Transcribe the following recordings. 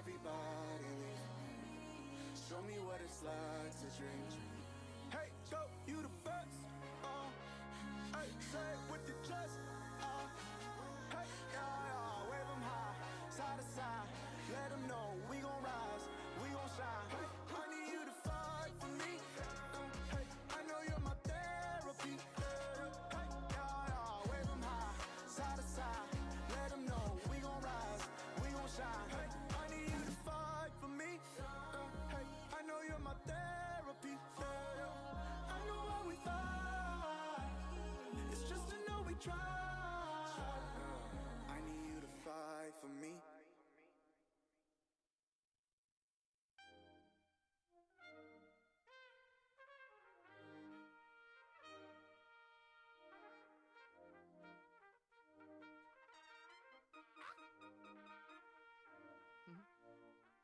everybody leave. Show me what it's like to dream. Hey, go, you the best. Hey, say it with your chest. Hey, yeah, wave them high, side to side. Let them know we gon' rise, we gon' shine. Hey, I need you to fight for me. Hey, I know you're my therapy. Hey, yeah, wave them high, side to side. Let them know we gon' rise, we gon' shine. Hey, I need you to fight for me. Hey, I know you're my therapy. I know how we fight. It's just to know we try. I need you to fight for me.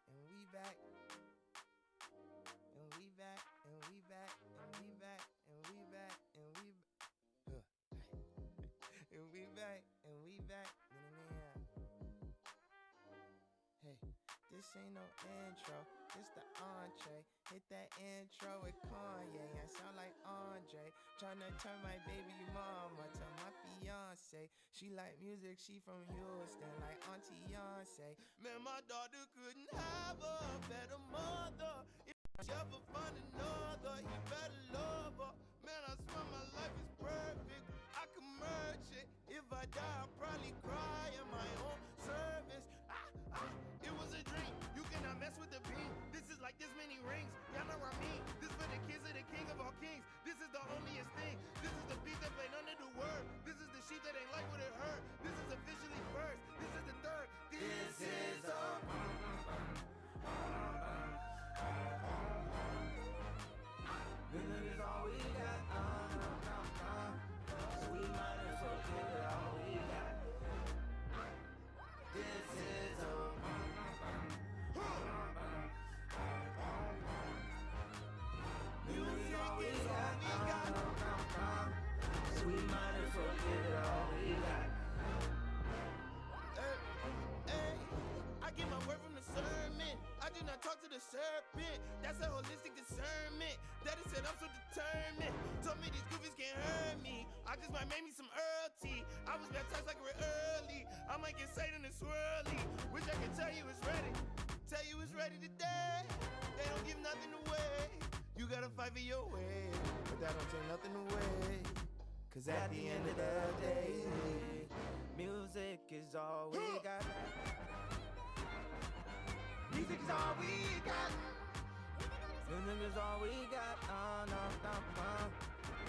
And we back. And we back. And we back. And we back. And we back. And we and we back. And we back. Hey, this ain't no intro. This the entree. Hit that intro with Kanye. I sound like Andre. Tryna turn my baby mama to my fiance. She like music, she from Houston, like Auntie Beyonce. Man, my daughter couldn't have a better mother. If she ever find another, you better love her. Man, I swear my life is perfect. I can merge it. If I die, I'll probably cry in my own service. It was a dream. You cannot mess with the beat. This is like this many rings. Y'all know what I mean. This for the kids of the king of all kings. This is the onlyest thing. This is the beat that played under the word. This is the sheep that ain't like what it heard. This is officially first. This is the third. This is a good is all we got. So we might as well give it all we got. This is a music is all we got. So we might as well give it all we got. Hey, I get my word from the sermon. I do not talk to the serpent. That's a holistic discernment. Daddy said I'm so determined. Told me these goofies can't hurt me. I just might make me some Earl tea. I was baptized like real early. I might get Satan and swirly. Wish I could tell you it's ready. Tell you it's ready today. They don't give nothing away. You gotta fight for your way, but that don't take nothing away. Cause at the end of the day, music is all we got. Music is all we got. Music is all we got.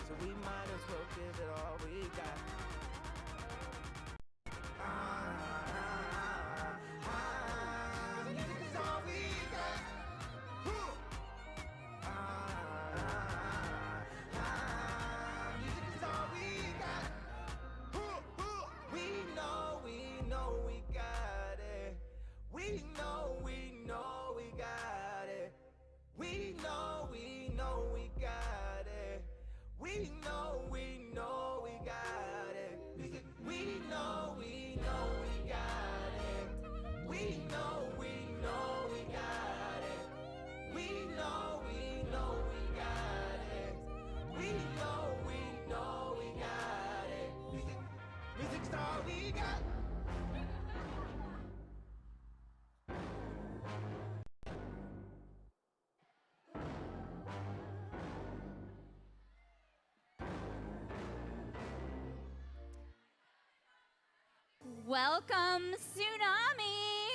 So we might as well give it all we got. Music is all we got. Music is all we got. We know we got it. We know we got it. We know we got it. We know we got it. We know we got it. We know we got it. We know we got it. We know we got it. Music's all we got. Welcome, Tsunami!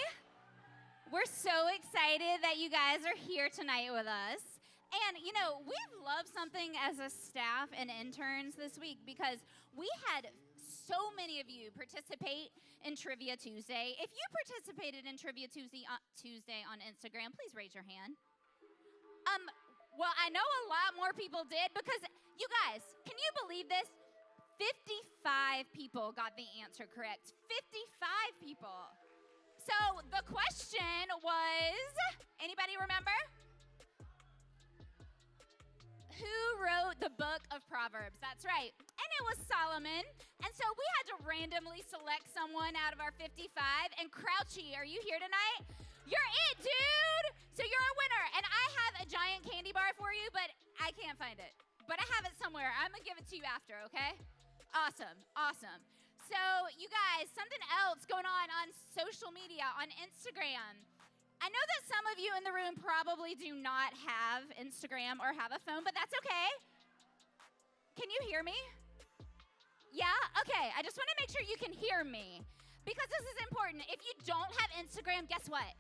We're so excited that you guys are here tonight with us. And, you know, we've loved something as a staff and interns this week because we had so many of you participate in Trivia Tuesday. If you participated in Trivia Tuesday on Instagram, please raise your hand. Well, I know a lot more people did because, you guys, can you believe this? 55 people got the answer correct. 55 people. So the question was, anybody remember? Who wrote the book of Proverbs? That's right. And it was Solomon. And so we had to randomly select someone out of our 55. And Crouchy, are you here tonight? You're it, dude! So you're a winner. And I have a giant candy bar for you, but I can't find it. But I have it somewhere. I'm going to give it to you after, okay? Awesome. Awesome. So, you guys, something else going on social media, on Instagram. I know that some of you in the room probably do not have Instagram or have a phone, but that's okay. Can you hear me? Yeah? Okay. I just want to make sure you can hear me because this is important. If you don't have Instagram, guess what?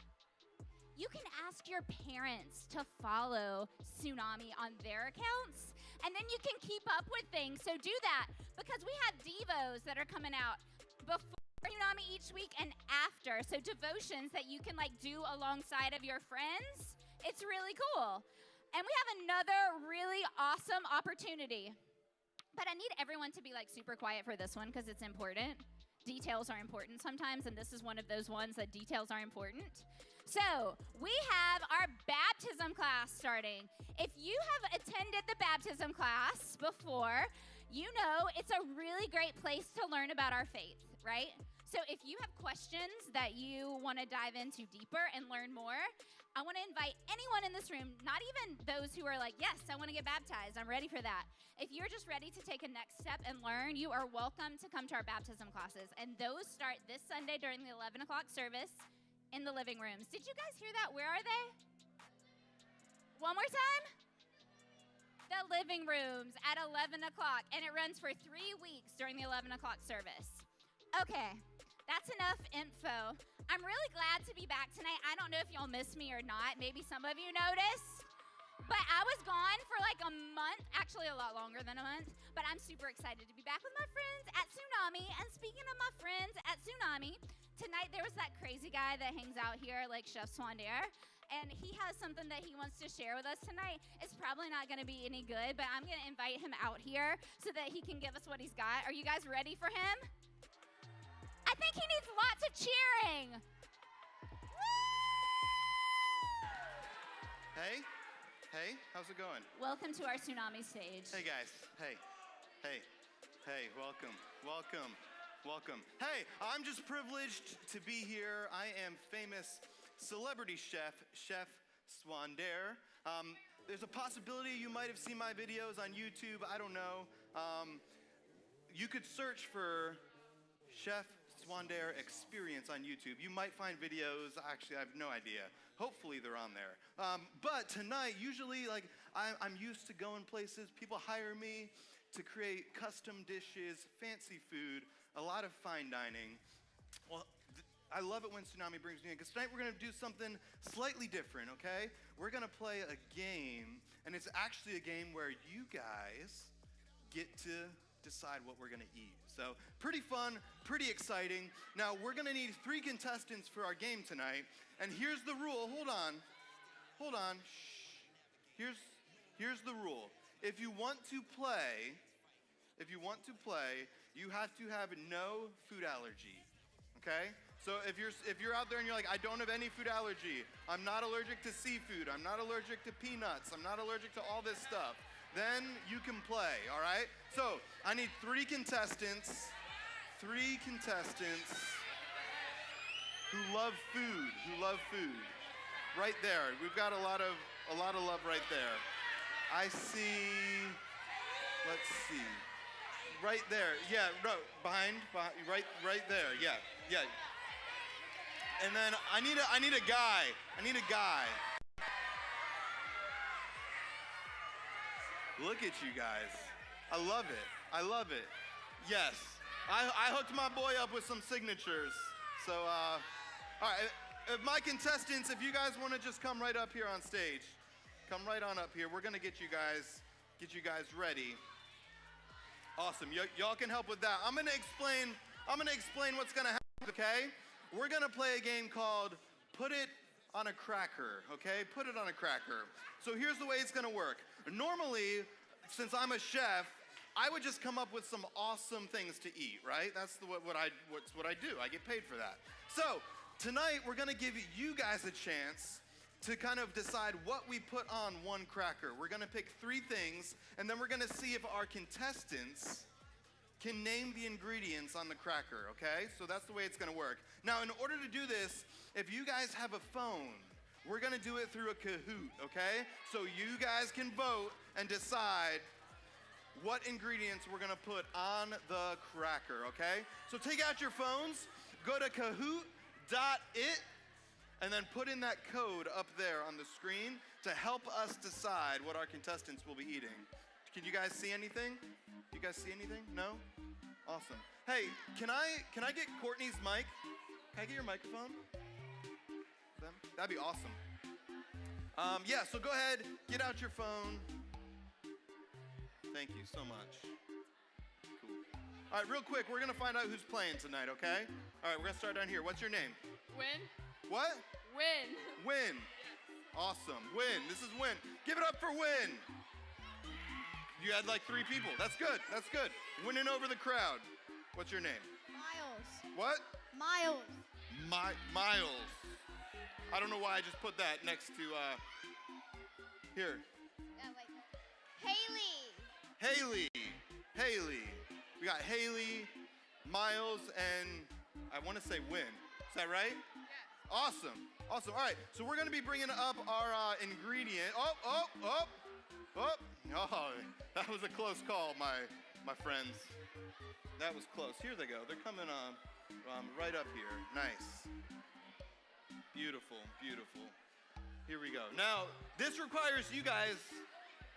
You can ask your parents to follow Tsunami on their accounts, and then you can keep up with things. So do that because we have Devos that are coming out before Tsunami each week and after. So devotions that you can do alongside of your friends. It's really cool. And we have another really awesome opportunity. But I need everyone to be super quiet for this one because it's important. Details are important sometimes, and this is one of those ones that details are important. So we have our baptism class starting. If you have attended the baptism class before, you know it's a really great place to learn about our faith, right? So if you have questions that you want to dive into deeper and learn more, I want to invite anyone in this room, not even those who are yes, I want to get baptized, I'm ready for that. If you're just ready to take a next step and learn, you are welcome to come to our baptism classes. And those start this Sunday during the 11 o'clock service in the living rooms. Did you guys hear that? Where are they? One more time? The living rooms at 11 o'clock. And it runs for 3 weeks during the 11 o'clock service. Okay. That's enough info. I'm really glad to be back tonight. I don't know if y'all miss me or not. Maybe some of you noticed. But I was gone for a month, actually a lot longer than a month. But I'm super excited to be back with my friends at Tsunami. And speaking of my friends at Tsunami, tonight there was that crazy guy that hangs out here Chef Swandair. And he has something that he wants to share with us tonight. It's probably not going to be any good, but I'm going to invite him out here so that he can give us what he's got. Are you guys ready for him? I think he needs lots of cheering. Hey, how's it going? Welcome to our Tsunami stage. Hey guys, hey, welcome. Hey, I'm just privileged to be here. I am famous celebrity chef Swandair. There's a possibility you might have seen my videos on YouTube, I don't know. You could search for Chef Swandair Experience on YouTube. You might find videos, actually I have no idea. Hopefully they're on there. But tonight, usually I'm used to going places. People hire me to create custom dishes, fancy food, a lot of fine dining. Well, I love it when Tsunami brings me in because tonight we're gonna do something slightly different, okay? We're gonna play a game, and it's actually a game where you guys get to decide what we're gonna eat. So pretty fun, pretty exciting. Now we're gonna need 3 contestants for our game tonight. And here's the rule, hold on. Shh. Here's the rule. If you want to play, you have to have no food allergy, okay? So if you're out there and you're I don't have any food allergy, I'm not allergic to seafood, I'm not allergic to peanuts, I'm not allergic to all this stuff, then you can play, all right? So I need 3 contestants who love food. Right there, we've got a lot of love right there. I see, let's see, right there, yeah, no, behind, right there, yeah. And then I need a guy. Look at you guys. I love it. Yes. I hooked my boy up with some signatures. So, all right. If my contestants, if you guys want to just come right up here on stage, come right on up here. We're gonna get you guys ready. Awesome. Y'all can help with that. I'm gonna explain what's gonna happen. Okay. We're gonna play a game called Put It on a Cracker. Okay. Put it on a cracker. So here's the way it's gonna work. Normally, since I'm a chef, I would just come up with some awesome things to eat, right? That's what I do. I get paid for that. So tonight we're gonna give you guys a chance to kind of decide what we put on one cracker. We're gonna pick 3 things, and then we're gonna see if our contestants can name the ingredients on the cracker, okay? So that's the way it's gonna work. Now, in order to do this, if you guys have a phone, we're gonna do it through a Kahoot, okay? So you guys can vote and decide what ingredients we're gonna put on the cracker, okay? So take out your phones, go to kahoot.it, and then put in that code up there on the screen to help us decide what our contestants will be eating. Can you guys see anything? You guys see anything? No? Awesome. Hey, can I get Courtney's mic? Can I get your microphone? Them? That'd be awesome. Yeah, so go ahead, get out your phone. Thank you so much. Cool. All right, real quick, we're gonna find out who's playing tonight, okay? All right, we're gonna start down here. What's your name? Win. What? Win. Win. Awesome. Win. This is Win. Give it up for Win. You had like 3 people. That's good. That's good. Winning over the crowd. What's your name? Miles. What? Miles. Miles. I don't know why I just put that next to, here. Haley. Haley. We got Haley, Miles, and I want to say Win. Is that right? Yes. Awesome. All right, so we're going to be bringing up our ingredient. Oh, that was a close call, my friends. That was close. Here they go. They're coming right up here. Nice. Beautiful. Here we go. Now, this requires you guys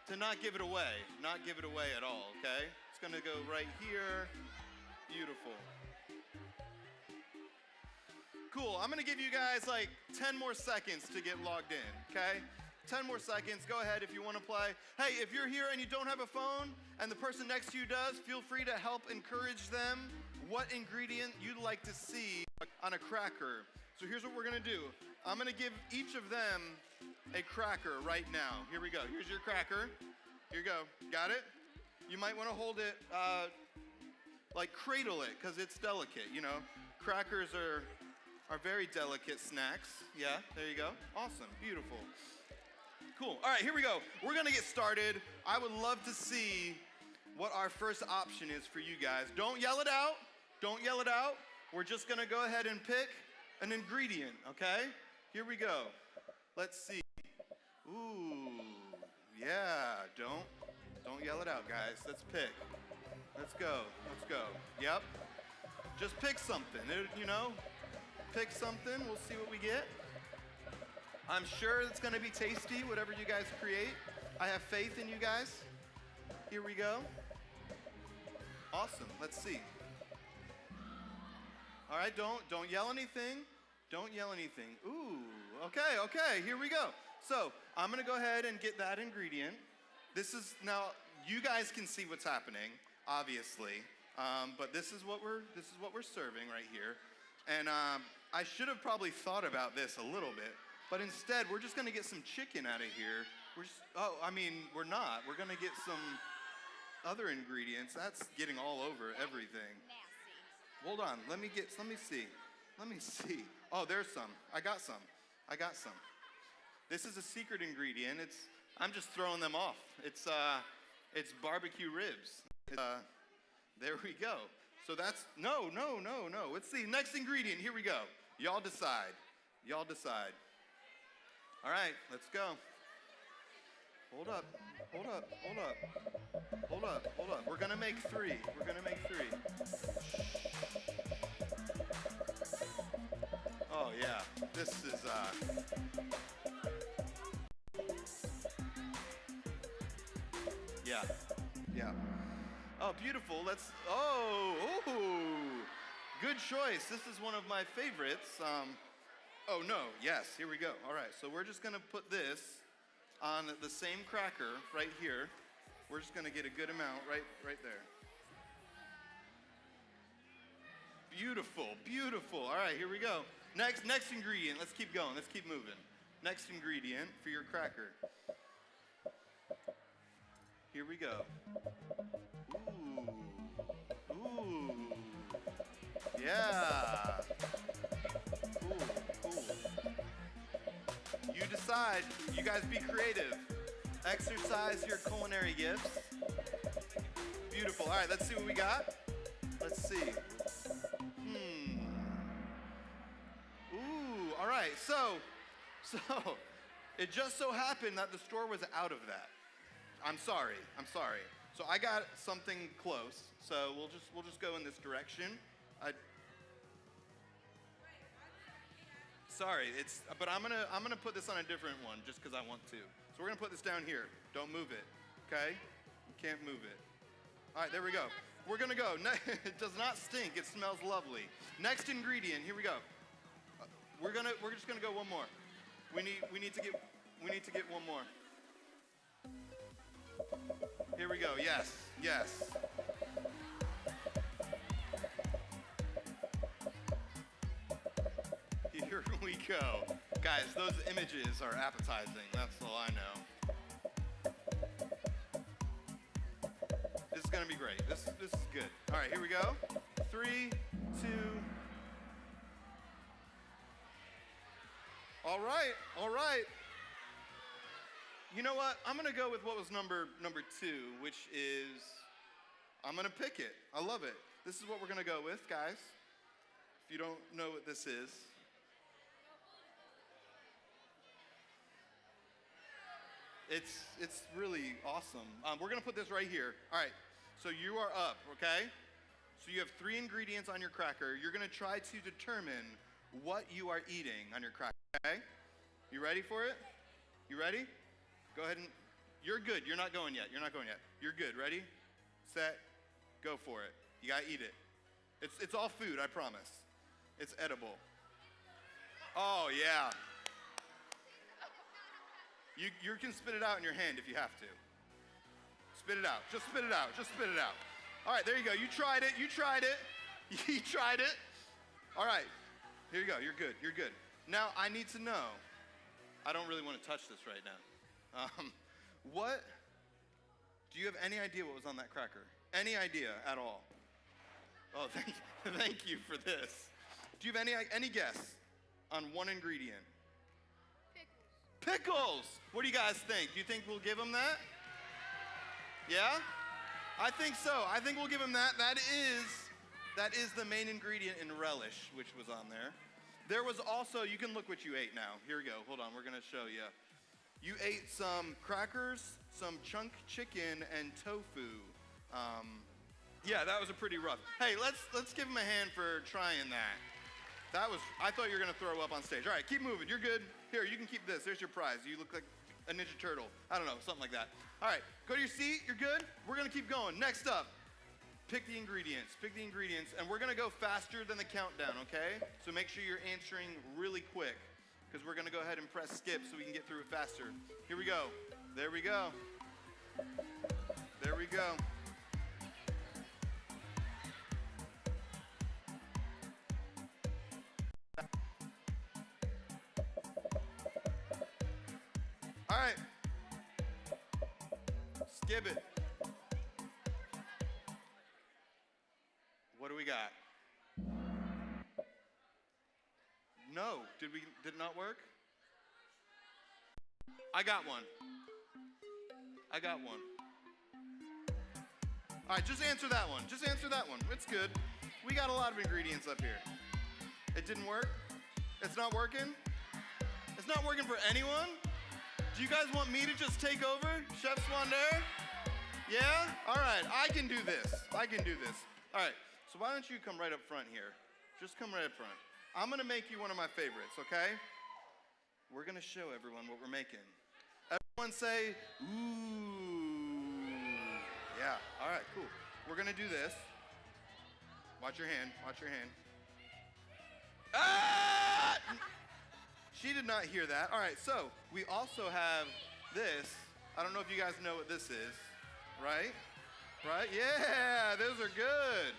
to not give it away. Not give it away at all, okay? It's going to go right here. Beautiful. Cool. I'm going to give you guys like 10 more seconds to get logged in, okay? 10 more seconds. Go ahead if you want to play. Hey, if you're here and you don't have a phone and the person next to you does, feel free to help encourage them what ingredient you'd like to see on a cracker. So here's what we're going to do. I'm going to give each of them a cracker right now. Here we go. Here's your cracker. Here you go. Got it? You might want to hold it, like cradle it, because it's delicate, you know. Crackers are very delicate snacks. Yeah, there you go. Awesome. Beautiful. Cool. All right, here we go. We're going to get started. I would love to see what our first option is for you guys. Don't yell it out. Don't yell it out. We're just going to go ahead and pick an ingredient, okay? Here we go. Let's see. Ooh, yeah. Don't yell it out, guys. Let's pick. Let's go. Yep. Just pick something, Pick something. We'll see what we get. I'm sure it's going to be tasty, whatever you guys create. I have faith in you guys. Here we go. Awesome. Let's see. All right, don't yell anything. Don't yell anything. Ooh, okay. Here we go. So I'm going to go ahead and get that ingredient. This is, now, you guys can see what's happening, obviously. But this is what we're serving right here. And I should have probably thought about this a little bit. But instead, we're just going to get some chicken out of here. We're not. We're going to get some other ingredients. That's getting all over everything. Nasty. Hold on. Let me see. Oh, there's some. I got some. This is a secret ingredient. I'm just throwing them off. It's barbecue ribs. There we go. So that's, no. Let's see. Next ingredient. Here we go. Y'all decide. All right, let's go. Hold up. We're gonna make 3. Oh yeah, this is yeah. Oh, beautiful. Good choice. This is one of my favorites. Oh no, yes, here we go. All right, so we're just gonna put this on the same cracker right here. We're just gonna get a good amount right there. Beautiful. All right, here we go. Next ingredient. Let's keep going. Let's keep moving. Next ingredient for your cracker. Here we go. Ooh. Yeah. Cool. You decide. You guys be creative. Exercise your culinary gifts. Beautiful. All right, let's see what we got. right, so it just so happened that the store was out of that. I'm sorry. So I got something close. So we'll just go in this direction. Sorry, but I'm gonna put this on a different one just because I want to. So we're gonna put this down here. Don't move it, okay? You can't move it. All right, there we go. We're gonna go. It does not stink. It smells lovely. Next ingredient. Here we go. We're just gonna go one more. We need to get one more. Here we go. Yes. Here we go. Guys, those images are appetizing. That's all I know. This is gonna be great. This is good. All right, here we go. 3, 2. All right. You know what? I'm gonna go with what was number 2, which is, I'm gonna pick it. I love it. This is what we're gonna go with, guys. If you don't know what this is. It's really awesome. We're gonna put this right here. All right, so you are up, okay? So you have 3 ingredients on your cracker. You're gonna try to determine what you are eating on your cracker, okay? You ready for it? You ready? Go ahead and, you're good. You're not going yet. You're good. Ready? Set. Go for it. You gotta eat it. It's all food, I promise. It's edible. Oh, yeah. You can spit it out in your hand if you have to. Spit it out. Just spit it out. All right, there you go. You tried it. You tried it. All right. Here you go. You're good. Now, I need to know. I don't really want to touch this right now. Do you have any idea what was on that cracker? Any idea at all? Oh, thank you for this. Do you have any guess on one ingredient? Pickles! What do you guys think? Do you think we'll give them that? Yeah? I think so. I think we'll give them that. That is the main ingredient in relish, which was on there. There was also, you can look what you ate now. Here we go. Hold on, we're gonna show you. You ate some crackers, some chunk chicken, and tofu. Yeah, that was a pretty rough. Hey, let's give him a hand for trying that. I thought you were gonna throw up on stage. All right, keep moving, you're good. Here, you can keep this, there's your prize. You look like a Ninja Turtle. I don't know, something like that. All right, go to your seat, you're good. We're gonna keep going. Next up, pick the ingredients, and we're gonna go faster than the countdown, okay? So make sure you're answering really quick, because we're gonna go ahead and press skip so we can get through it faster. Here we go. There we go. All right. Skip it. What do we got? No. Did it not work? I got one. All right, just answer that one. It's good. We got a lot of ingredients up here. It didn't work? It's not working? It's not working for anyone? Do you guys want me to just take over, Chef Swander? Yeah? All right, I can do this. All right, so why don't you come right up front here? Just come right up front. I'm gonna make you one of my favorites, okay? We're gonna show everyone what we're making. Everyone say, ooh. Yeah, all right, cool. We're gonna do this. Watch your hand. Ah! She did not hear that. All right, so we also have this. I don't know if you guys know what this is, right? Yeah, those are good.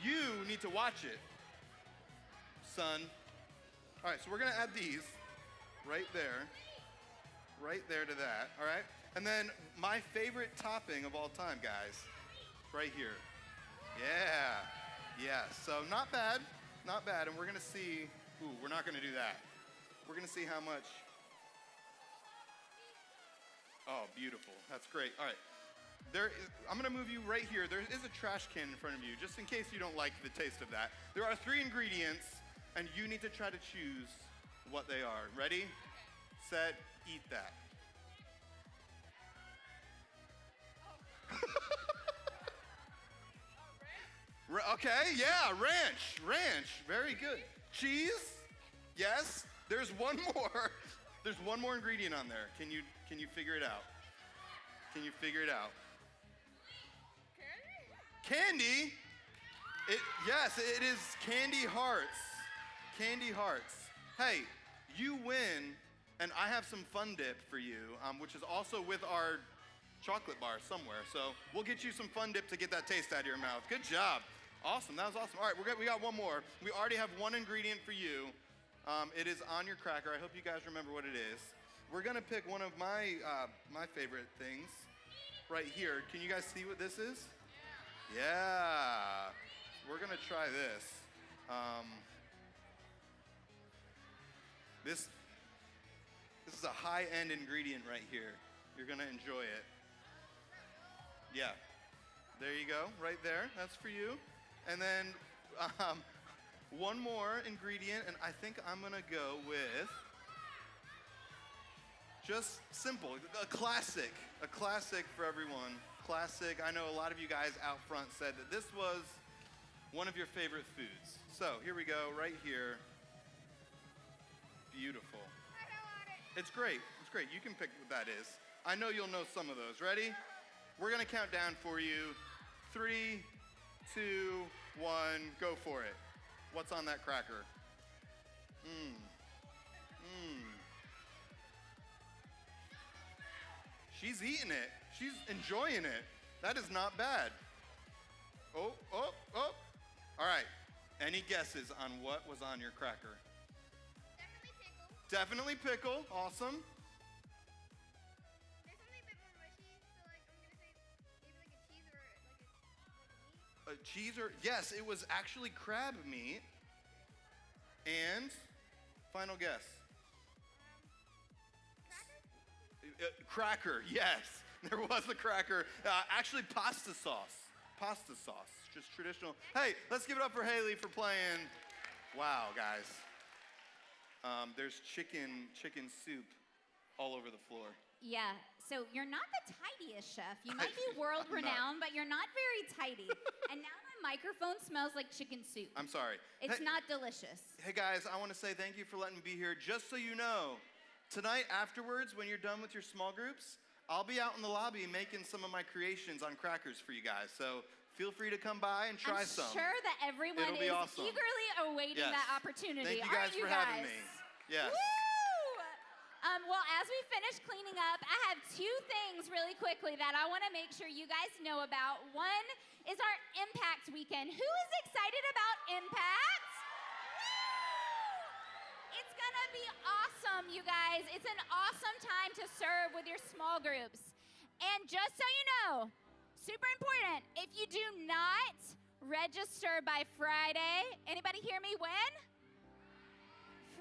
You need to watch it, son. All right, so we're gonna add these right there to that, all right? And then my favorite topping of all time, guys, right here. Yeah, so not bad, and we're gonna see, we're not gonna do that. We're gonna see how much. Oh, beautiful, that's great. All right, I'm gonna move you right here. There is a trash can in front of you, just in case you don't like the taste of that. There are 3 ingredients, and you need to try to choose what they are. Ready, set, eat that. Okay, yeah, ranch, very good. Cheese, yes. There's one more. There's one more ingredient on there. Can you figure it out? Can you figure it out? Candy? Yes, it is candy hearts. Candy hearts. Hey, you win, and I have some Fun Dip for you, which is also with our chocolate bar somewhere. So we'll get you some Fun Dip to get that taste out of your mouth. Good job. Awesome, that was awesome. All right, we got one more. We already have one ingredient for you. It is on your cracker. I hope you guys remember what it is. We're gonna pick one of my favorite things right here. Can you guys see what this is? Yeah. We're gonna try this. This is a high-end ingredient right here. You're gonna enjoy it. Yeah. There you go, right there. That's for you. And then one more ingredient, and I think I'm gonna go with just simple, a classic for everyone. Classic. I know a lot of you guys out front said that this was one of your favorite foods. So here we go, right here. Beautiful. It's great. It's great. You can pick what that is. I know you'll know some of those. Ready? We're gonna count down for you. 3, 2, 1, go for it. What's on that cracker? She's eating it. She's enjoying it. That is not bad. Oh. All right. Any guesses on what was on your cracker? Definitely pickle. Awesome. There's something a bit more mushy, so like I'm gonna say maybe like a cheese or like a meat. A cheese or yes, it was actually crab meat. And final guess. Cracker, yes. There was a cracker. Actually, pasta sauce. Pasta sauce, just traditional. Hey, let's give it up for Haley for playing. Wow, guys. There's chicken soup all over the floor. Yeah, so you're not the tidiest chef. You might be world renowned, but you're not very tidy. And now my microphone smells like chicken soup. I'm sorry. It's not delicious. Hey guys, I want to say thank you for letting me be here. Just so you know, tonight afterwards, when you're done with your small groups, I'll be out in the lobby making some of my creations on crackers for you guys. So feel free to come by and try some. I'm sure that everyone is awesome. eagerly awaiting that opportunity. Thank you guys for having me. Yes. Woo! Well, as we finish cleaning up, I have 2 things really quickly that I want to make sure you guys know about. One is our Impact Weekend. Who is excited about Impact? Woo! It's going to be awesome, you guys. It's an awesome time to serve with your small groups. And just so you know, super important, if you do not register by Friday, anybody hear me when?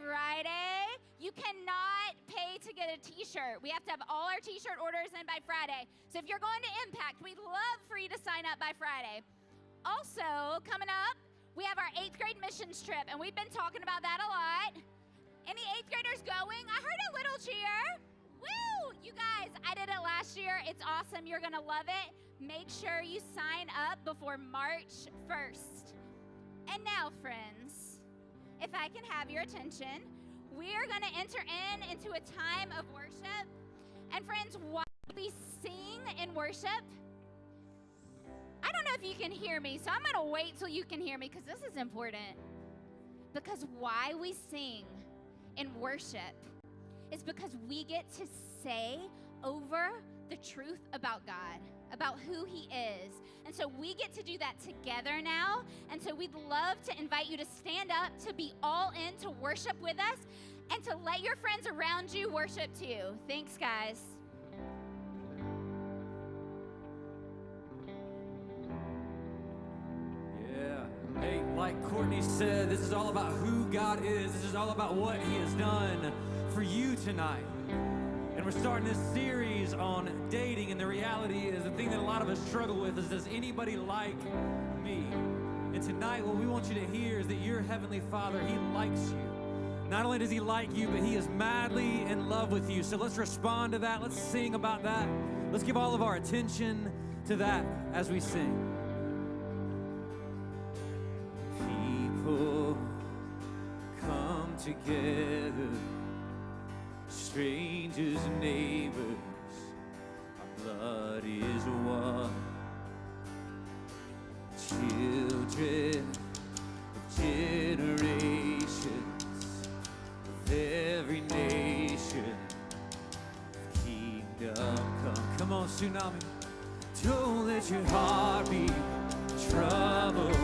Friday, you cannot pay to get a t-shirt. We have to have all our t-shirt orders in by Friday. So if you're going to Impact, we'd love for you to sign up by Friday. Also, coming up, we have our 8th grade missions trip, and we've been talking about that a lot. Any 8th graders going? I heard a little cheer. Woo! You guys, I did it last year. It's awesome. You're going to love it. Make sure you sign up before March 1st. And now, friends, if I can have your attention, we are going to enter into a time of worship. And friends, while we sing in worship, I don't know if you can hear me, so I'm going to wait till you can hear me because this is important. Because why we sing in worship is because we get to say over the truth about God, about who He is. And so we get to do that together now. And so we'd love to invite you to stand up, to be all in, to worship with us, and to let your friends around you worship too. Thanks, guys. Yeah. Hey, like Courtney said, this is all about who God is. This is all about what He has done for you tonight. And we're starting this series on dating, and the reality is the thing that a lot of us struggle with is, does anybody like me? And tonight what we want you to hear is that your Heavenly Father, He likes you. Not only does he like you, but he is madly in love with you. So let's respond to that. Let's sing about that. Let's give all of our attention to that as we sing. People come together, strangers and neighbors, our blood is one. Children of generations, of every nation, kingdom come. Come on, Tsunami. Don't let your heart be troubled.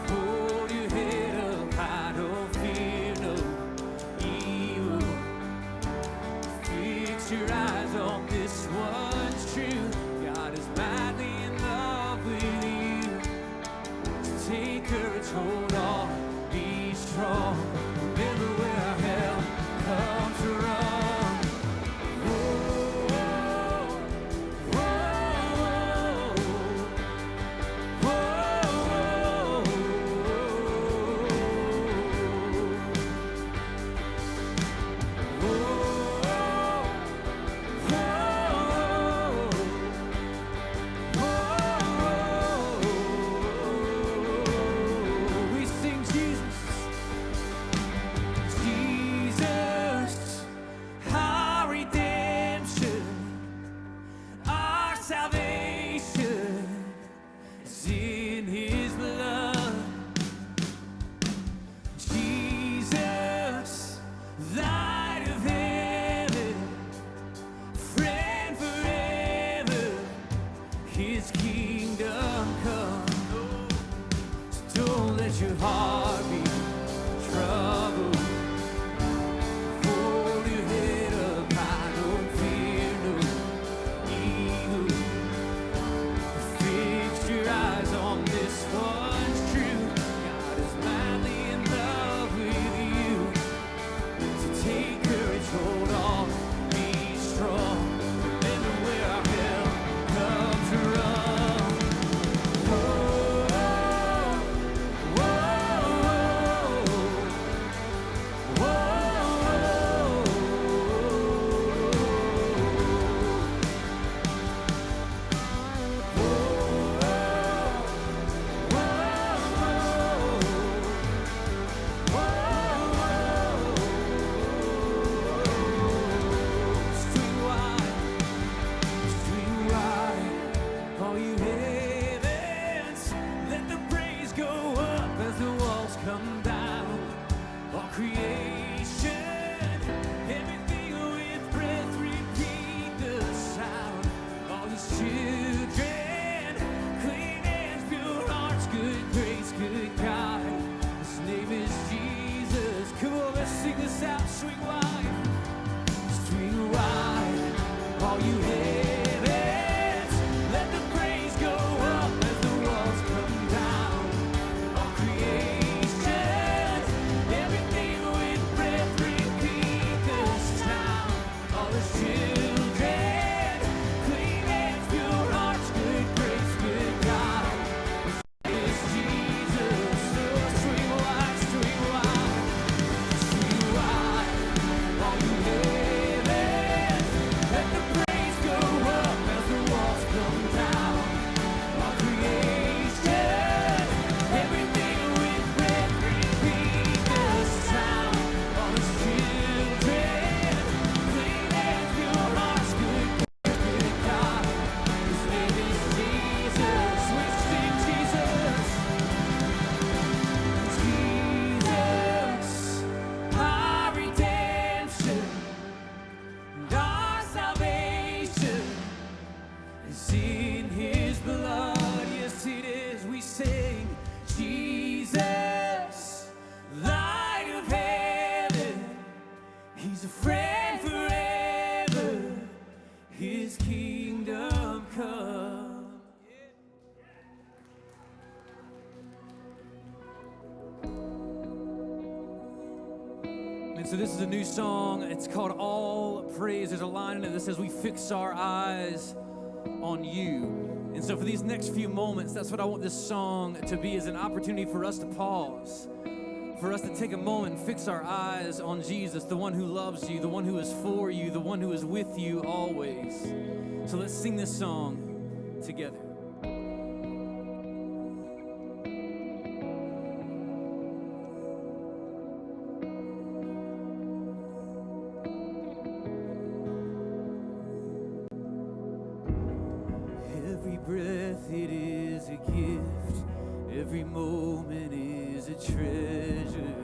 Hold your head up high, don't fear no evil. Fix your eyes on this one's truth. God is madly in love with you. So take courage, hold on, be strong. Remember where our help comes from. So this is a new song. It's called All Praise. There's a line in it that says, we fix our eyes on you. And so for these next few moments, that's what I want this song to be, is an opportunity for us to pause for us to take a moment and fix our eyes on Jesus, the one who loves you, the one who is for you, the one who is with you always. So let's sing this song together. Every breath, it is a gift. Every moment is a treasure.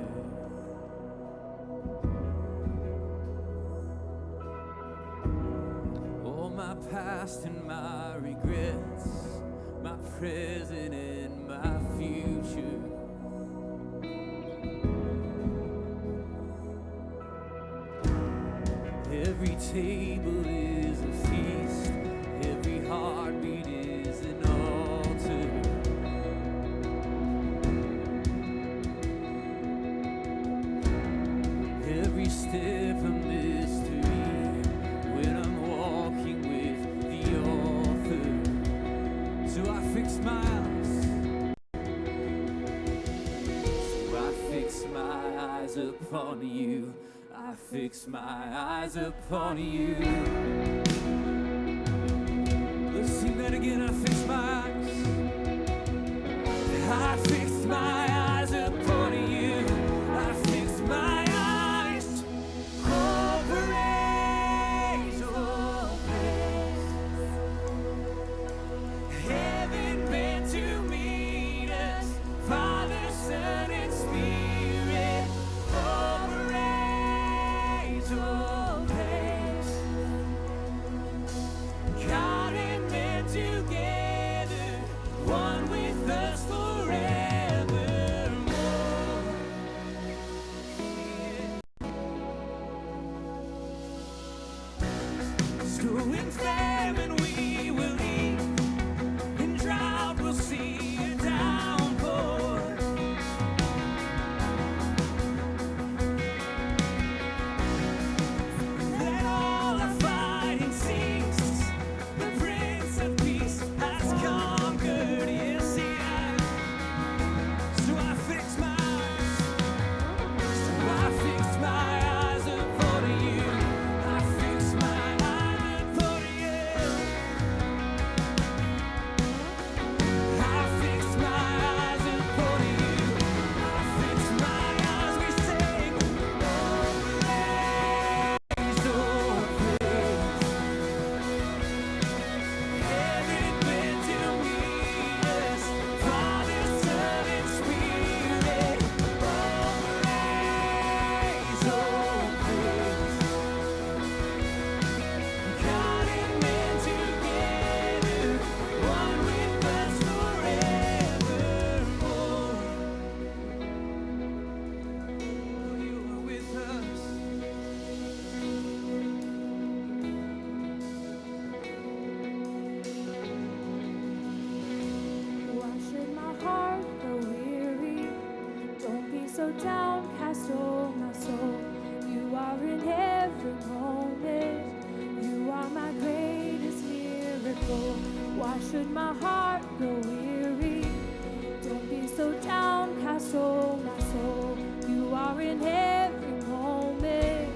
All my past and my regrets, my present and my future. Every table is a feast. Every heartbeat is an altar. Every step a mystery when I'm walking with the author. So I fix my eyes. So I fix my eyes upon you. I fix my eyes upon you. Let's sing that again. I fix my eyes. I fix my eyes upon you. I fix my eyes over angel face. Heaven meant to meet us, Father, Son, and Spirit. Over angel face. God and man together, one with us forevermore. So in famine we will eat, in drought we'll see a downpour. Let all our fighting cease. The Prince of Peace has conquered. Yes, he has. So I fix my eyes. So I fix my eyes upon you. I fix my eyes upon you. I fix my eyes upon you. I fix my eyes. We sing praise, oh praise. Heaven meant to meet us, Father, Son, and Spirit. Oh praise, oh praise. God and man together, one with us forevermore. You are with us. Why should my heart grow weary? Don't be so downcast, oh my soul. You are in every moment. You are my greatest miracle. Why should my heart grow weary? Don't be so downcast, oh my soul. You are in every moment.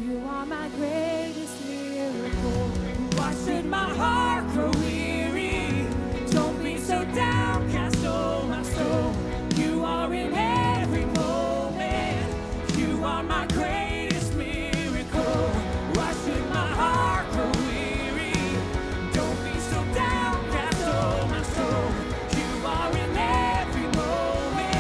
You are my greatest miracle. Why should my heart grow weary? Don't be so downcast, oh my soul. You are in every moment. You are my greatest miracle. Why should my heart grow weary? Don't be so downcast, oh my soul. You are in every moment.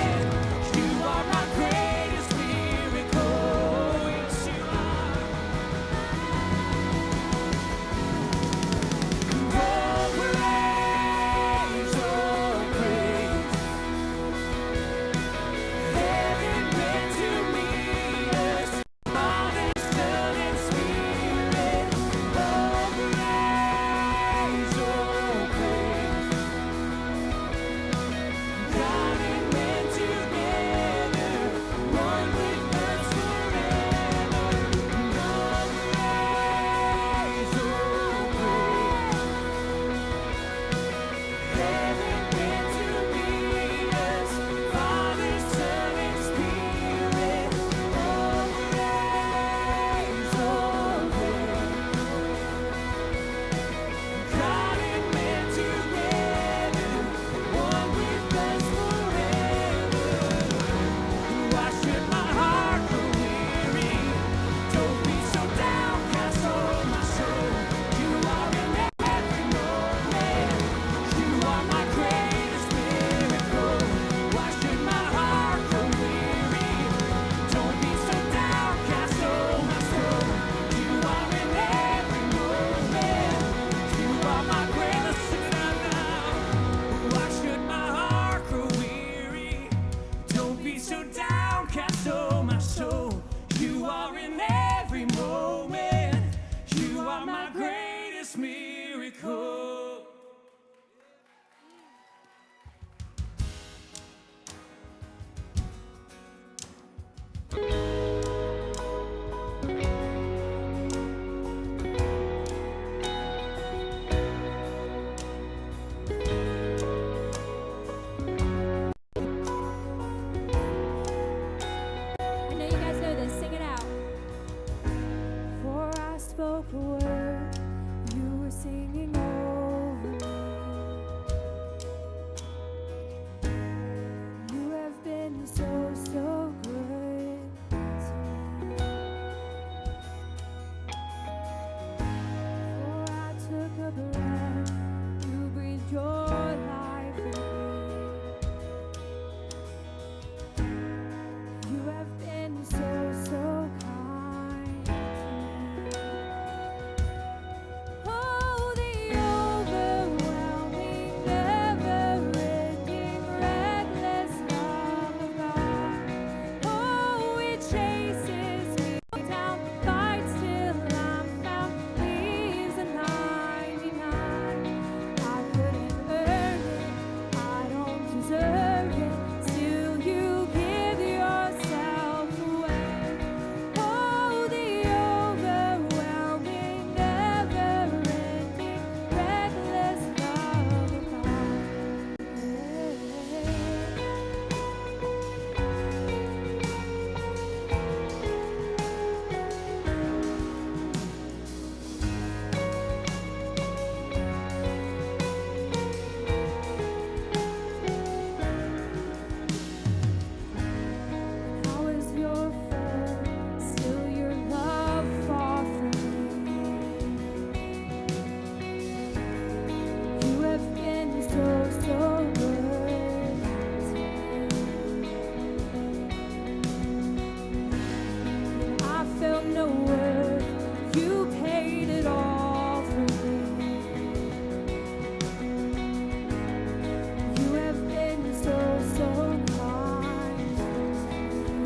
Don't be so downcast, oh my soul. You are in every moment. You are my greatest miracle. I know you guys know this. Sing it out. For I spoke a word, you were singing over me. You have been so, so good to me. For I took a breath, you breathed your life in me. You have been so, so kind to me. Oh, the overwhelming, never-ending, reckless love of God. Oh, it chases me down, fights till I'm found, leaves a 99. I couldn't earn it, I don't deserve it. Still, you give yourself away. Oh, the overwhelming, never-ending, reckless love of God. I was your foe, still your love fought for me. You have been so, so good to me. I felt no worth, you paid it all for me. You have been so, so kind to me.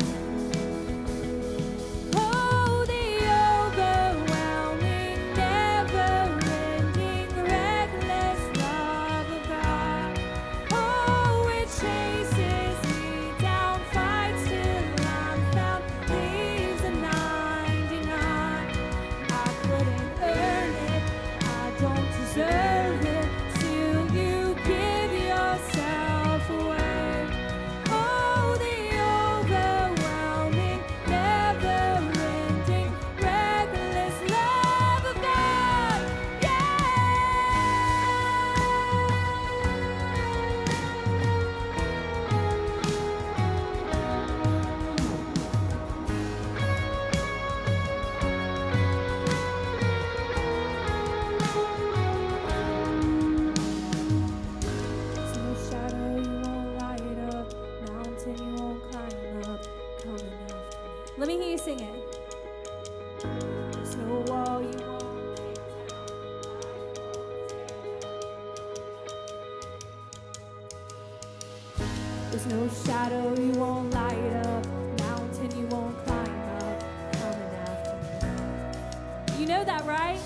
Oh, the overwhelming, never-ending, reckless love of God. Oh, it chases me down, fights till I'm found, leaves a 99. I couldn't earn it, I don't deserve it. Still, you give yourself away. Oh, the overwhelming, never-ending, reckless love of God. There's no shadow you won't light up, mountain you won't climb up, coming after me. Let me hear you sing it. There's no wall you won't kick down. There's no shadow you won't light up, mountain you won't climb up, coming after me. You know that, right?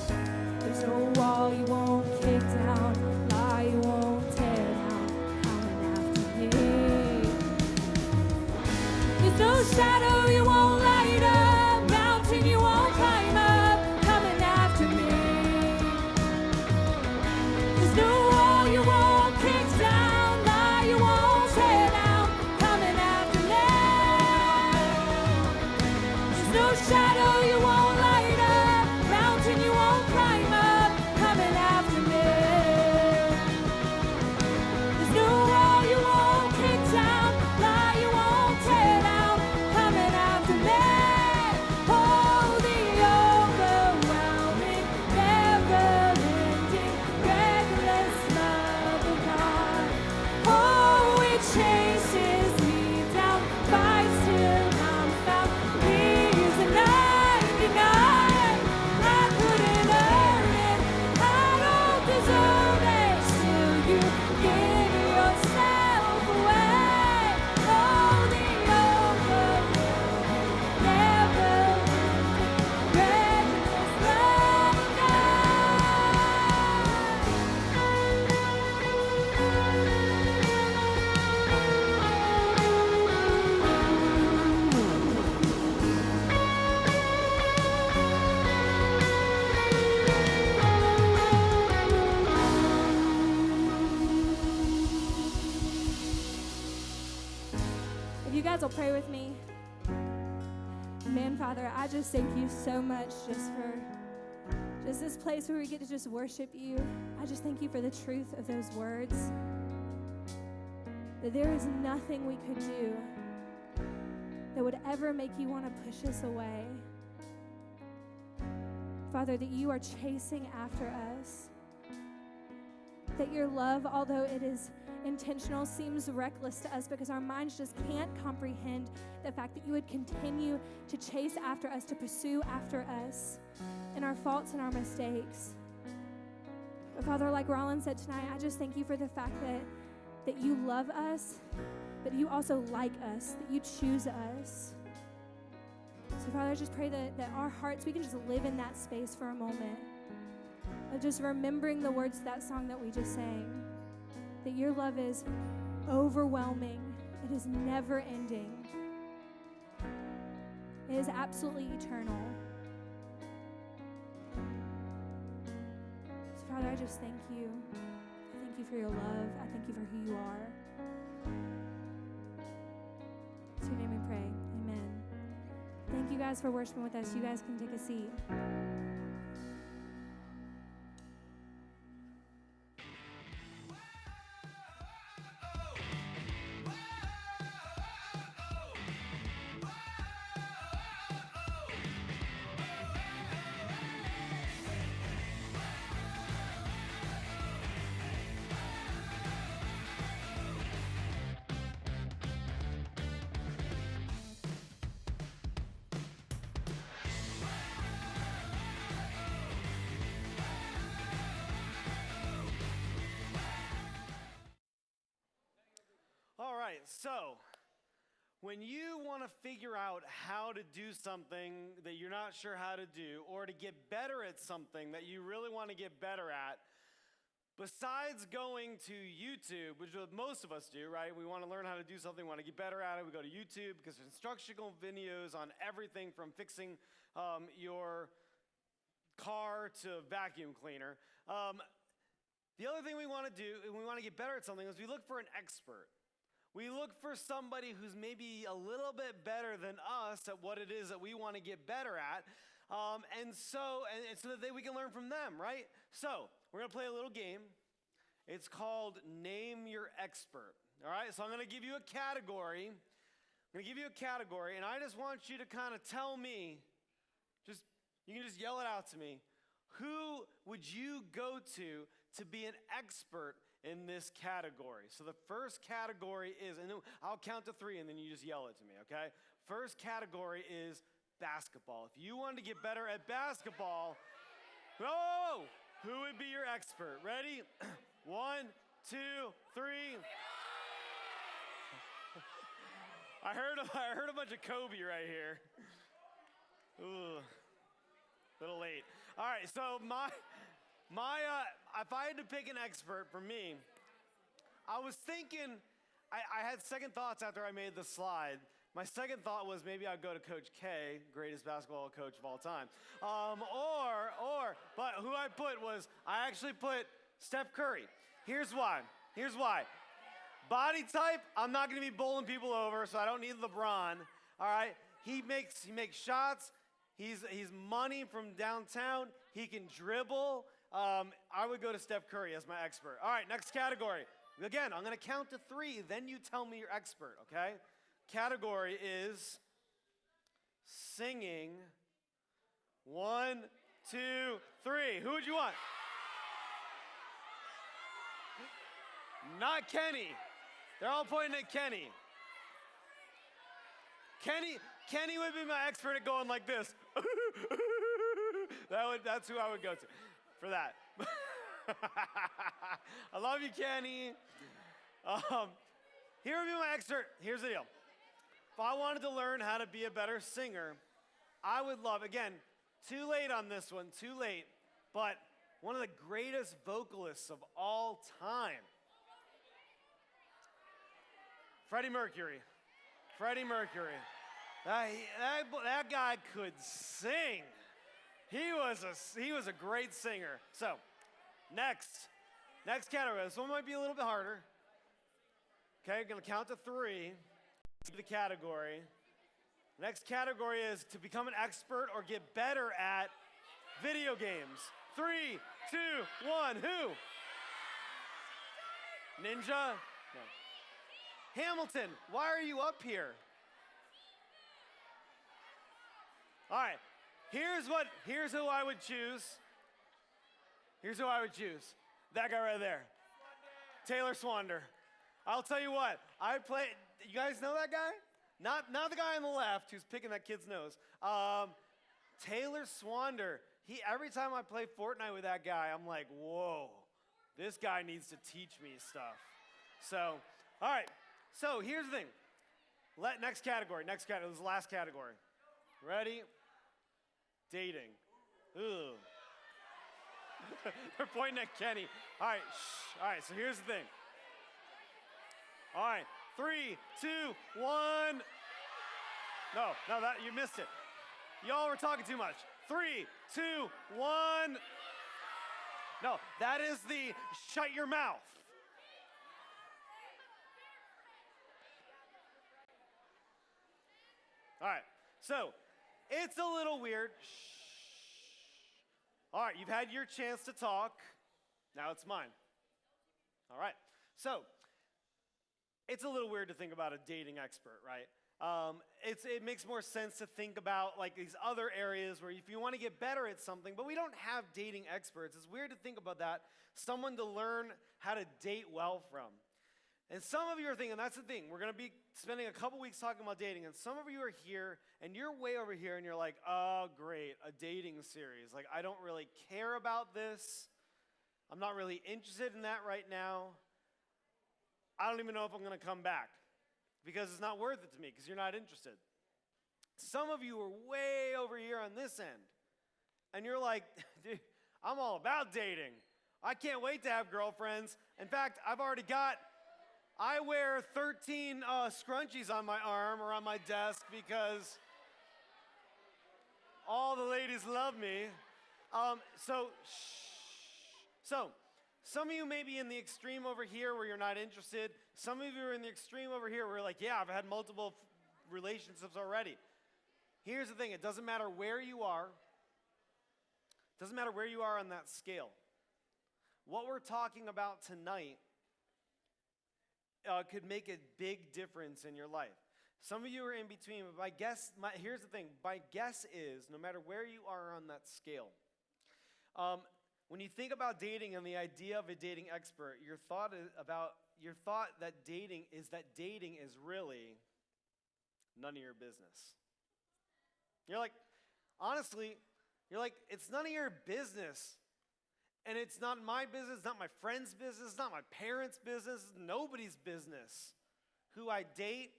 There's no wall you won't kick down, lie you won't tear down, coming after me. There's no shadow you won't light up, mountain you won't climb up, coming after me. There's no wall you won't kick down, lie you won't tear down, coming after me. There's no shadow you won't light up, mountain you won't climb up, coming after me. There's no wall you won't kick down, lie you won't tear down, coming after me. Oh, the overwhelming, never-ending, reckless love of God. Oh, it chases me down, fights till I'm found, leaves a 99. y'all pray with me? Man, Father, I just thank you so much just for just this place where we get to just worship you. I just thank you for the truth of those words. That there is nothing we could do that would ever make you want to push us away. Father, that you are chasing after us. That your love, although it is intentional, seems reckless to us because our minds just can't comprehend the fact that you would continue to chase after us, to pursue after us in our faults and our mistakes. But Father, like Rollin said tonight, I just thank you for the fact that you love us, but you also like us, that you choose us. So Father, I just pray that our hearts, we can just live in that space for a moment of just remembering the words of that song that we just sang, that your love is overwhelming. It is never ending. It is absolutely eternal. So Father, I just thank you. I thank you for your love. I thank you for who you are. In your name we pray. Amen. Thank you guys for worshiping with us. You guys can take a seat. All right, so when you want to figure out how to do something that you're not sure how to do, or to get better at something that you really want to get better at, besides going to YouTube, which is what most of us do, right? We want to learn how to do something, we want to get better at it, we go to YouTube because there's instructional videos on everything from fixing your car to vacuum cleaner. The other thing we want to do, and we want to get better at something, is we look for an expert. We look for somebody who's maybe a little bit better than us at what it is that we want to get better at, and so that we can learn from them, right? So we're going to play a little game. It's called Name Your Expert, all right? So I'm going to give you a category. And I just want you to kind of tell me, you can just yell it out to me. Who would you go to be an expert in this category? So the first category is, and then I'll count to 3 and then you just yell it to me, okay? First category is basketball. If you wanted to get better at basketball, who would be your expert? Ready? 1, 2, 3. I heard a bunch of Kobe right here. Ooh, a little late. All right, so if I had to pick an expert for me, I was thinking, I had second thoughts after I made the slide. My second thought was maybe I'd go to Coach K, greatest basketball coach of all time. But who I actually put Steph Curry. Here's why. Body type, I'm not going to be bowling people over, so I don't need LeBron. All right, he makes shots. He's money from downtown. He can dribble. I would go to Steph Curry as my expert. All right, next category. Again, I'm going to count to 3, then you tell me your expert, okay? Category is singing. 1, 2, 3. Who would you want? Not Kenny. They're all pointing at Kenny. Kenny would be my expert at going like this. That's who I would go to for that. I love you, Kenny. Here would be my expert. Here's the deal. If I wanted to learn how to be a better singer, I would love, again, too late on this one, too late, but one of the greatest vocalists of all time, Freddie Mercury. That guy could sing. He was a great singer. So, next category. This one might be a little bit harder. Okay, I'm gonna count to 3. the category. The next category is to become an expert or get better at video games. 3, 2, 1, who? Ninja? No. Hamilton, why are you up here? All right, here's who I would choose. Here's who I would choose. That guy right there. Taylor Swander. I'll tell you what, you guys know that guy? Not the guy on the left who's picking that kid's nose. Taylor Swander. Every time I play Fortnite with that guy, I'm like, whoa, this guy needs to teach me stuff. So, all right. So here's the thing. Next category. This is the last category. Ready? Dating. Ooh. They're pointing at Kenny. All right. Shh. All right. So here's the thing. All right. 3, 2, 1. No, that you missed it. Y'all were talking too much. 3, 2, 1. No, that is the shut your mouth. All right, so it's a little weird. Shh. All right, you've had your chance to talk. Now it's mine. All right, so it's a little weird to think about a dating expert, right? It makes more sense to think about like these other areas where if you want to get better at something, but we don't have dating experts. It's weird to think about that, someone to learn how to date well from. And some of you are thinking, that's the thing, we're going to be spending a couple weeks talking about dating, and some of you are here, and you're way over here, and you're like, oh, great, a dating series. Like, I don't really care about this. I'm not really interested in that right now. I don't even know if I'm going to come back because it's not worth it to me because you're not interested. Some of you are way over here on this end, and you're like, dude, I'm all about dating. I can't wait to have girlfriends. In fact, I wear 13 scrunchies on my arm or on my desk because all the ladies love me. So some of you may be in the extreme over here where you're not interested. Some of you are in the extreme over here where you're like, yeah, I've had multiple relationships already. Here's the thing, it doesn't matter where you are. It doesn't matter where you are on that scale. What we're talking about tonight could make a big difference in your life. Some of you are in between, but here's the thing. My guess is, no matter where you are on that scale, when you think about dating and the idea of a dating expert, your thought that dating is really none of your business. Honestly, it's none of your business. And it's not my business, it's not my friend's business, it's not my parents' business, it's nobody's business. Who I date,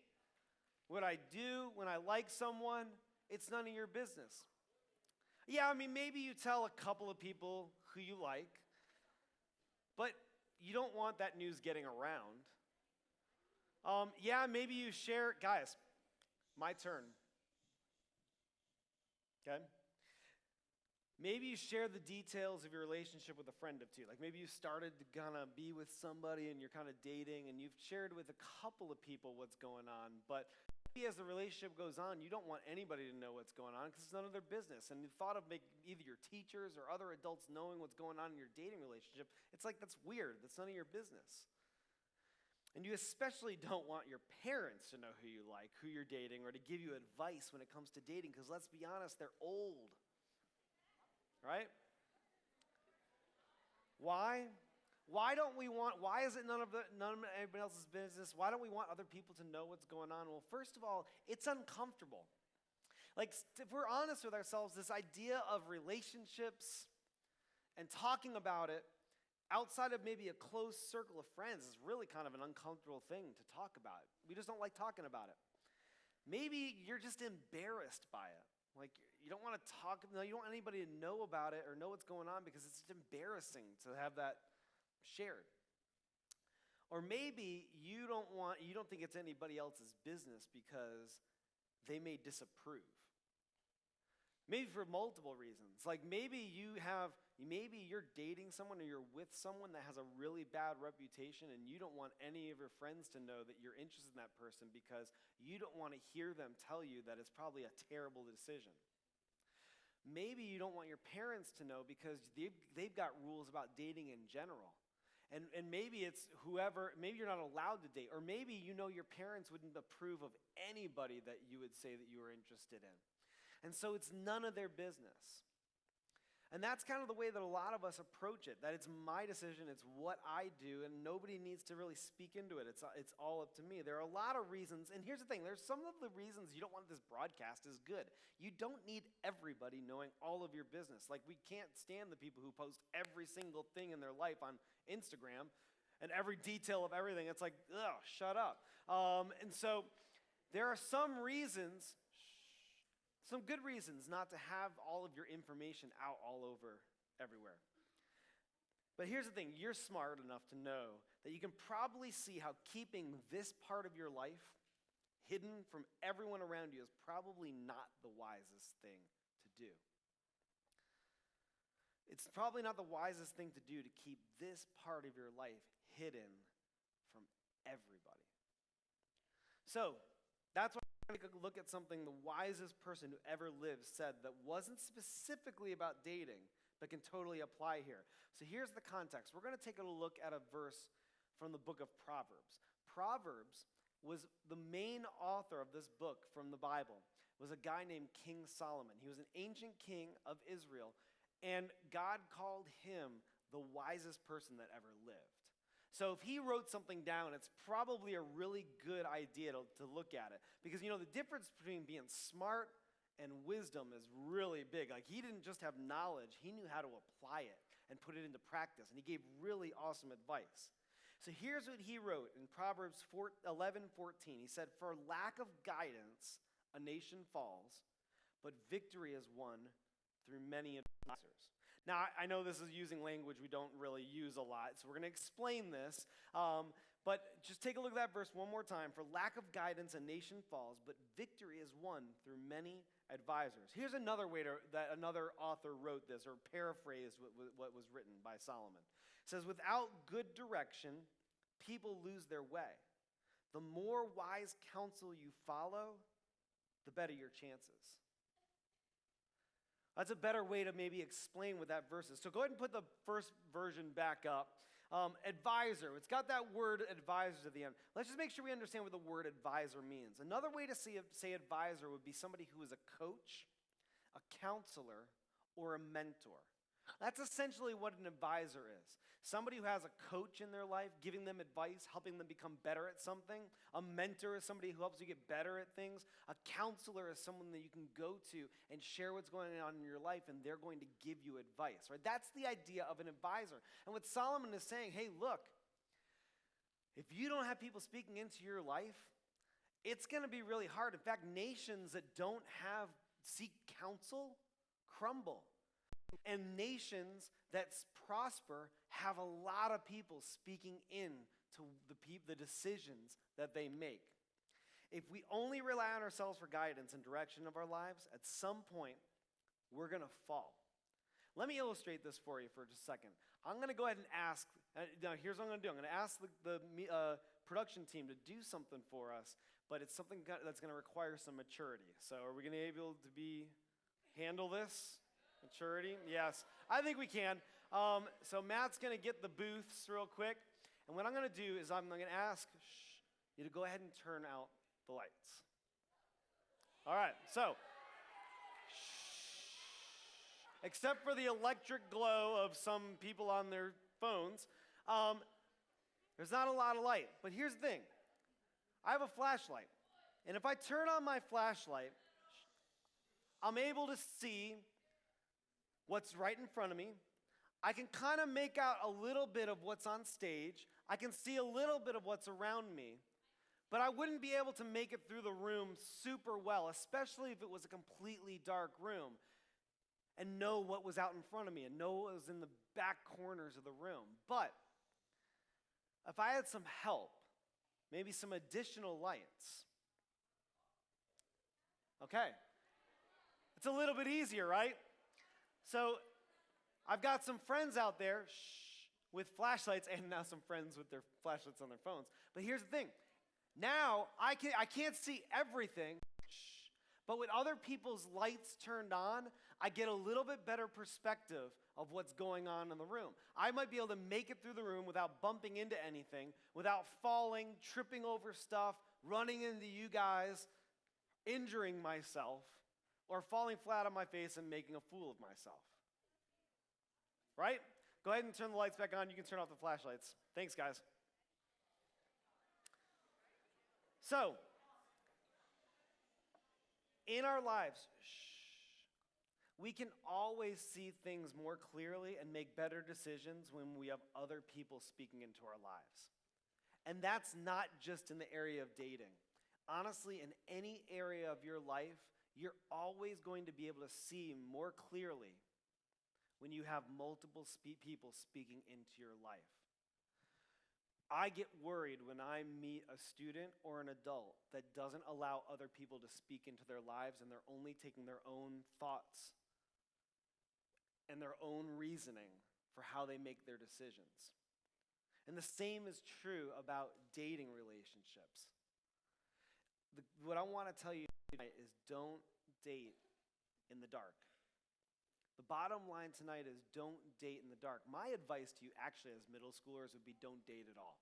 what I do, when I like someone, it's none of your business. Yeah, I mean, maybe you tell a couple of people who you like, but you don't want that news getting around. Yeah, maybe you share, guys, my turn. Okay? Maybe you share the details of your relationship with a friend of two. Like maybe you started to kind of be with somebody and you're kind of dating and you've shared with a couple of people what's going on. But maybe as the relationship goes on, you don't want anybody to know what's going on because it's none of their business. And the thought of either your teachers or other adults knowing what's going on in your dating relationship, it's like that's weird. That's none of your business. And you especially don't want your parents to know who you like, who you're dating, or to give you advice when it comes to dating because let's be honest, they're old. Right? Why? Why is it none of anybody else's business? Why don't we want other people to know what's going on? Well, first of all, it's uncomfortable. Like, if we're honest with ourselves, this idea of relationships and talking about it outside of maybe a close circle of friends is really kind of an uncomfortable thing to talk about. We just don't like talking about it. Maybe you're just embarrassed by it. Like, you don't want to you don't want anybody to know about it or know what's going on because it's embarrassing to have that shared. Or maybe you don't think it's anybody else's business because they may disapprove. Maybe for multiple reasons. Like maybe you have Maybe you're dating someone or you're with someone that has a really bad reputation and you don't want any of your friends to know that you're interested in that person because you don't want to hear them tell you that it's probably a terrible decision. Maybe you don't want your parents to know because they've got rules about dating in general. And maybe it's whoever, maybe you're not allowed to date, or maybe you know your parents wouldn't approve of anybody that you would say that you were interested in. And so it's none of their business. And that's kind of the way that a lot of us approach it, that it's my decision, it's what I do, and nobody needs to really speak into it. It's all up to me. There are a lot of reasons, and here's the thing, there's some of the reasons you don't want this broadcast is good. You don't need everybody knowing all of your business. Like, we can't stand the people who post every single thing in their life on Instagram and every detail of everything. It's like, ugh, shut up. And so there are some reasons, some good reasons not to have all of your information out all over everywhere. But here's the thing, you're smart enough to know that you can probably see how keeping this part of your life hidden from everyone around you is probably not the wisest thing to do. It's probably not the wisest thing to do to keep this part of your life hidden from everybody. So, that's why we're going to look at something the wisest person who ever lived said that wasn't specifically about dating, but can totally apply here. So here's the context. We're going to take a look at a verse from the book of Proverbs. Proverbs was the main author of this book from the Bible, was a guy named King Solomon. He was an ancient king of Israel, and God called him the wisest person that ever lived. So if he wrote something down, it's probably a really good idea to look at it. Because, you know, the difference between being smart and wisdom is really big. Like, he didn't just have knowledge, he knew how to apply it and put it into practice. And he gave really awesome advice. So here's what he wrote in Proverbs 11:14. He said, "For lack of guidance, a nation falls, but victory is won through many advisors." Now, I know this is using language we don't really use a lot, so we're going to explain this. But just take a look at that verse one more time. "For lack of guidance, a nation falls, but victory is won through many advisors." Here's another way that another author wrote this, or paraphrased what was written by Solomon. It says, "Without good direction, people lose their way. The more wise counsel you follow, the better your chances." That's a better way to maybe explain what that verse is. So go ahead and put the first version back up. Advisor, it's got that word advisor at the end. Let's just make sure we understand what the word advisor means. Another way to say advisor would be somebody who is a coach, a counselor, or a mentor. That's essentially what an advisor is. Somebody who has a coach in their life, giving them advice, helping them become better at something. A mentor is somebody who helps you get better at things. A counselor is someone that you can go to and share what's going on in your life, and they're going to give you advice, right? That's the idea of an advisor. And what Solomon is saying, hey, look, if you don't have people speaking into your life, it's going to be really hard. In fact, nations that don't seek counsel crumble. And nations that prosper have a lot of people speaking in to the decisions that they make. If we only rely on ourselves for guidance and direction of our lives, at some point, we're going to fall. Let me illustrate this for you for just a second. I'm going to go ahead and ask, now here's what I'm going to do. I'm going to ask the production team to do something for us, but it's something that's going to require some maturity. So are we going to be able to handle this? Maturity? Yes, I think we can. So Matt's going to get the booths real quick. And what I'm going to do is I'm going to ask you to go ahead and turn out the lights. All right, so except for the electric glow of some people on their phones, there's not a lot of light. But here's the thing. I have a flashlight. And if I turn on my flashlight, I'm able to see what's right in front of me. I can kind of make out a little bit of what's on stage. I can see a little bit of what's around me. But I wouldn't be able to make it through the room super well, especially if it was a completely dark room, and know what was out in front of me and know what was in the back corners of the room. But if I had some help, maybe some additional lights, okay, it's a little bit easier, right? So I've got some friends out there with flashlights, and now some friends with their flashlights on their phones. But here's the thing. Now, I can't see everything, but with other people's lights turned on, I get a little bit better perspective of what's going on in the room. I might be able to make it through the room without bumping into anything, without falling, tripping over stuff, running into you guys, injuring myself, or falling flat on my face and making a fool of myself. Right? Go ahead and turn the lights back on. You can turn off the flashlights. Thanks, guys. So, in our lives, we can always see things more clearly and make better decisions when we have other people speaking into our lives. And that's not just in the area of dating. Honestly, in any area of your life, you're always going to be able to see more clearly when you have multiple people speaking into your life. I get worried when I meet a student or an adult that doesn't allow other people to speak into their lives and they're only taking their own thoughts and their own reasoning for how they make their decisions. And the same is true about dating relationships. What I want to tell you tonight is don't date in the dark. The bottom line tonight is don't date in the dark. My advice to you actually as middle schoolers would be don't date at all.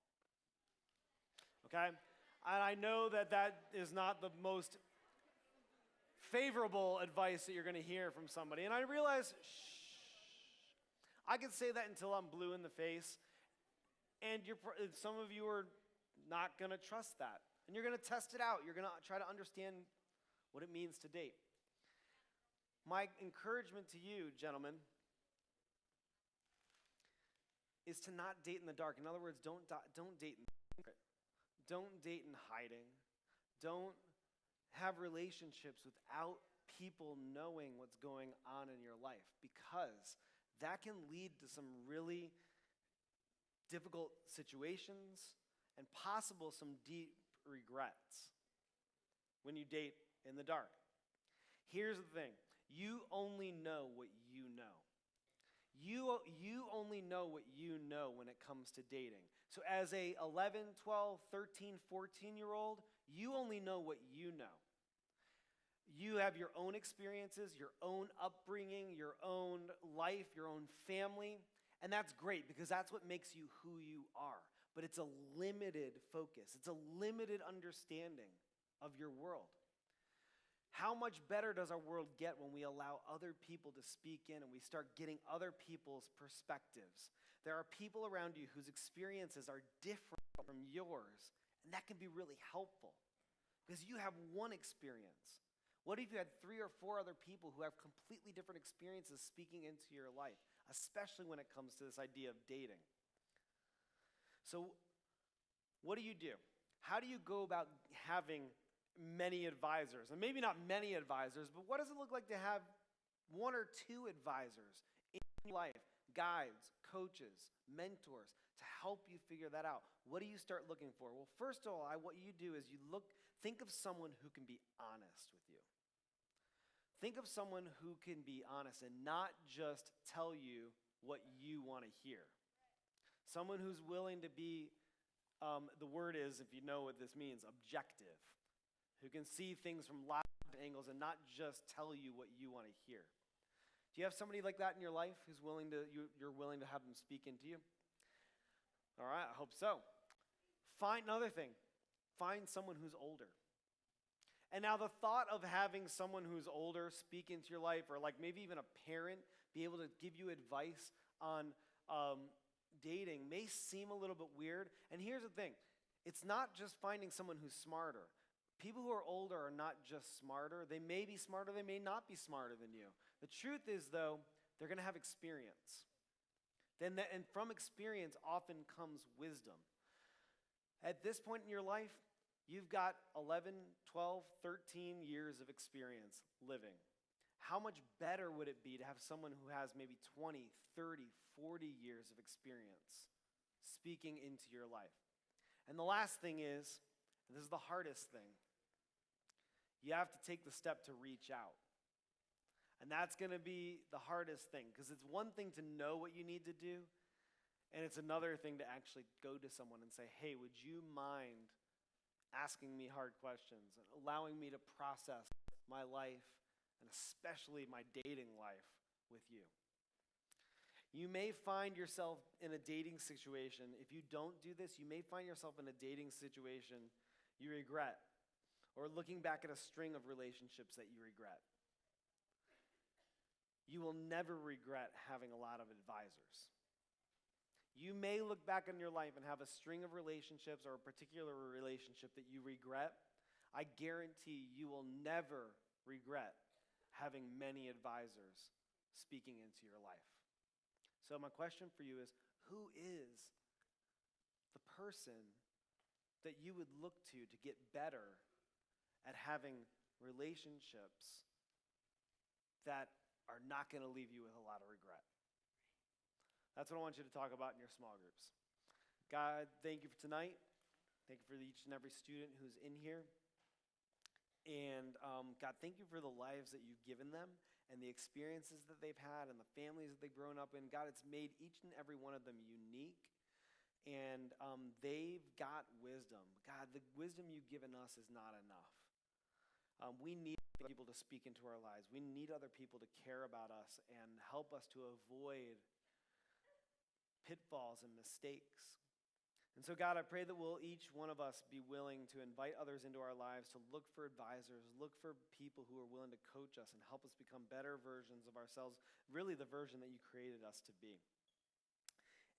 Okay? And I know that that is not the most favorable advice that you're going to hear from somebody. And I realize, I can say that until I'm blue in the face. And some of you are not going to trust that. And you're going to test it out. You're going to try to understand what it means to date. My encouragement to you, gentlemen, is to not date in the dark. In other words, don't date in secret. Don't date in hiding. Don't have relationships without people knowing what's going on in your life, because that can lead to some really difficult situations and possible some deep regrets when you date in the dark. Here's the thing. You only know what you know. You only know what you know when it comes to dating. So as a 11, 12, 13, 14-year-old, you only know what you know. You have your own experiences, your own upbringing, your own life, your own family, and that's great because that's what makes you who you are. But it's a limited focus. It's a limited understanding of your world. How much better does our world get when we allow other people to speak in and we start getting other people's perspectives? There are people around you whose experiences are different from yours, and that can be really helpful because you have one experience. What if you had 3 or 4 other people who have completely different experiences speaking into your life, especially when it comes to this idea of dating? So what do? How do you go about having many advisors? And maybe not many advisors, but what does it look like to have 1 or 2 advisors in your life? Guides, coaches, mentors, to help you figure that out. What do you start looking for? Well, first of all, what you do is think of someone who can be honest with you. Think of someone who can be honest and not just tell you what you want to hear. Someone who's willing to be, the word is, if you know what this means, objective. Who can see things from lots of angles and not just tell you what you want to hear. Do you have somebody like that in your life who's you're willing to have them speak into you? All right, I hope so. Another thing, find someone who's older. And now the thought of having someone who's older speak into your life, or like maybe even a parent be able to give you advice on dating may seem a little bit weird. And here's the thing. It's not just finding someone who's smarter. People who are older are not just smarter. They may be smarter, they may not be smarter than you. The truth is, though, they're going to have experience. And from experience often comes wisdom. At this point in your life, you've got 11, 12, 13 years of experience living. How much better would it be to have someone who has maybe 20, 30, 40 years of experience speaking into your life? And the last thing is, and this is the hardest thing, you have to take the step to reach out. And that's going to be the hardest thing, because it's one thing to know what you need to do, and it's another thing to actually go to someone and say, hey, would you mind asking me hard questions and allowing me to process my life, and especially my dating life, with you? You may find yourself in a dating situation. If you don't do this, you may find yourself in a dating situation you regret, or looking back at a string of relationships that you regret. You will never regret having a lot of advisors. You may look back on your life and have a string of relationships or a particular relationship that you regret. I guarantee you will never regret having many advisors speaking into your life. So my question for you is, who is the person that you would look to get better at having relationships that are not going to leave you with a lot of regret? That's what I want you to talk about in your small groups. God, thank you for tonight. Thank you for each and every student who's in here. And God, thank you for the lives that you've given them and the experiences that they've had and the families that they've grown up in. God, it's made each and every one of them unique. And they've got wisdom. God, the wisdom you've given us is not enough. We need people to speak into our lives. We need other people to care about us and help us to avoid pitfalls and mistakes. And so, God, I pray that each one of us be willing to invite others into our lives, to look for advisors, look for people who are willing to coach us and help us become better versions of ourselves, really the version that you created us to be.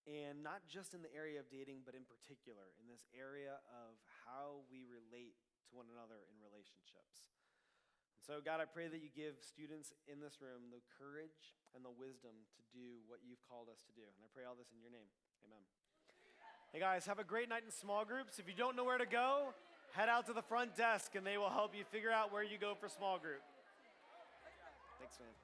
And not just in the area of dating, but in particular, in this area of how we relate to one another in relationships. And so, God, I pray that you give students in this room the courage and the wisdom to do what you've called us to do. And I pray all this in your name. Amen. Hey guys, have a great night in small groups. If you don't know where to go, head out to the front desk and they will help you figure out where you go for small group. Thanks, man.